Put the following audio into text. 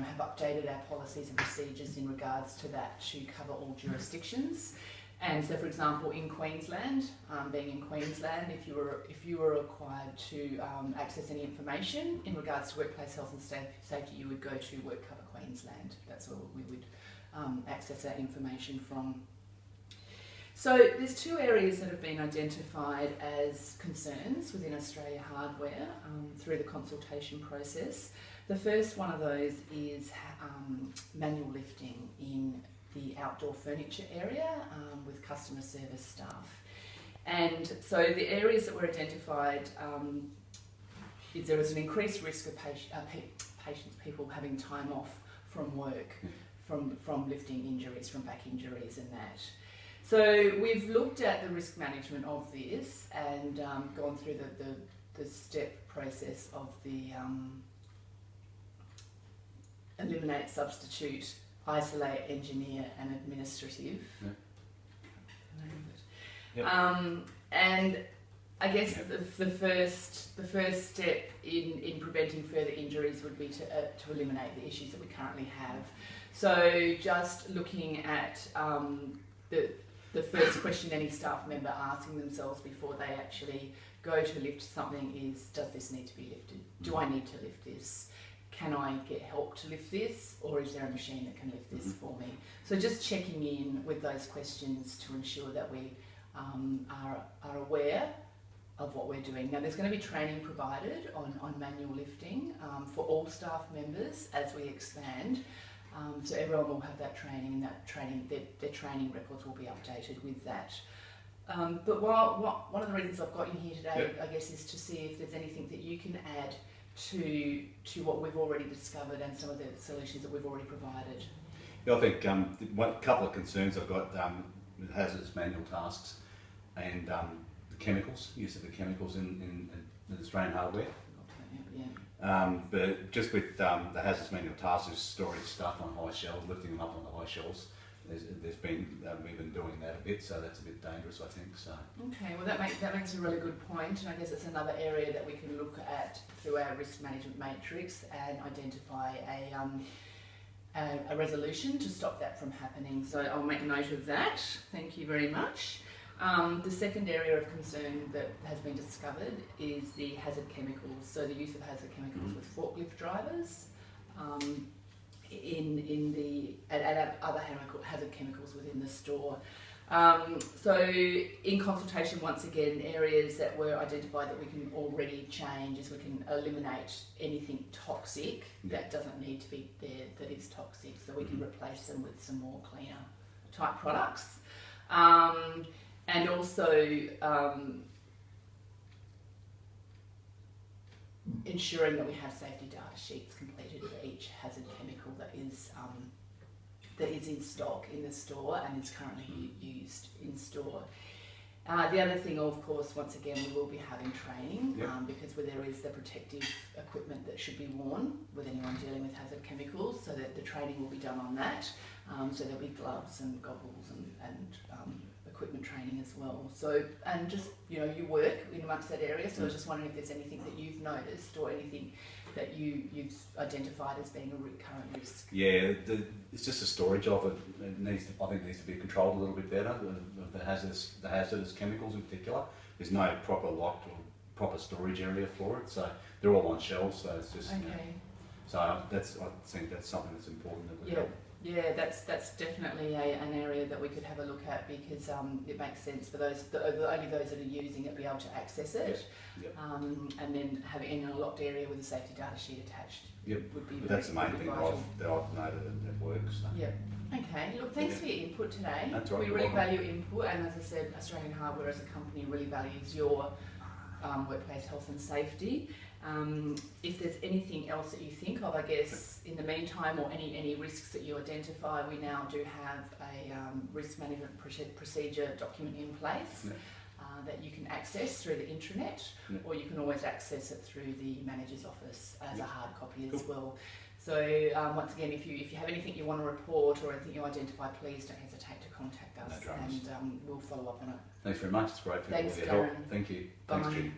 have updated our policies and procedures in regards to that to cover all jurisdictions. And so, for example, in Queensland, being in Queensland, if you were required to access any information in regards to workplace health and safety, you would go to WorkCover Queensland. That's where we would access that information from. So there's two areas that have been identified as concerns within Australia Hardware through the consultation process. The first one of those is manual lifting in the outdoor furniture area with customer service staff. And so the areas that were identified is there is an increased risk of people having time off from work, from lifting injuries, from back injuries and that. So we've looked at the risk management of this and gone through the step process of the eliminate, substitute, isolate, engineer and administrative. And I guess the first step in preventing further injuries would be to eliminate the issues that we currently have. So just looking at the first question any staff member asking themselves before they actually go to lift something is, does this need to be lifted? Do I need to lift this? Can I get help to lift this? Or is there a machine that can lift this for me? So just checking in with those questions to ensure that we are aware of what we're doing. Now there's going to be training provided on manual lifting for all staff members as we expand. So everyone will have that training, and that training, their training records will be updated with that. But one of the reasons I've got you here today, I guess, is to see if there's anything that you can add to what we've already discovered and some of the solutions that we've already provided. Yeah, I think a couple of concerns I've got with hazardous manual tasks and the chemicals, use of the chemicals in Australian hardware. But just with the hazardous manual tasks, is storing stuff on high shelves, lifting them up on the high shelves. There's been we've been doing that a bit, so that's a bit dangerous, I think. So okay, well that makes a really good point, and I guess it's another area that we can look at through our risk management matrix and identify a resolution to stop that from happening. So I'll make a note of that. Thank you very much. The second area of concern that has been discovered is the hazard chemicals. So the use of hazard chemicals with forklift drivers, and other hazard chemicals within the store. So in consultation, once again, areas that were identified that we can already change is we can eliminate anything toxic that doesn't need to be there that is toxic, so we can replace them with some more cleaner type products. And also ensuring that we have safety data sheets completed for each hazard chemical that is in stock in the store and is currently used in store. The other thing, of course, once again, we will be having training because there is the protective equipment that should be worn with anyone dealing with hazard chemicals, so that the training will be done on that. So there'll be gloves and goggles and equipment training as well. So, and just, you know, you work in amongst that area, so I was just wondering if there's anything that you've noticed or anything that you've identified as being a current risk. Yeah, it's just the storage of it. I think needs to be controlled a little bit better. The hazardous chemicals in particular. There's no proper locked or proper storage area for it, so they're all on shelves. So it's just so I think that's something that's important that we help. Yeah, that's definitely an area that we could have a look at, because it makes sense for only those that are using it be able to access it, and then having it in a locked area with a safety data sheet attached would be. But that's the main thing that I've noted that works. So. Yeah. Okay. Look, thanks for your input today. That's right. We really value input, and as I said, Australian Hardware as a company really values your workplace health and safety. If there's anything else that you think of, I guess, in the meantime, or any risks that you identify, we now do have a risk management procedure document in place that you can access through the intranet, or you can always access it through the manager's office as a hard copy as well. So once again, if you have anything you want to report or anything you identify, please don't hesitate to contact us, and we'll follow up on it. Thanks very much. It's great for your help. Thank you. Bye. Thanks, Judy.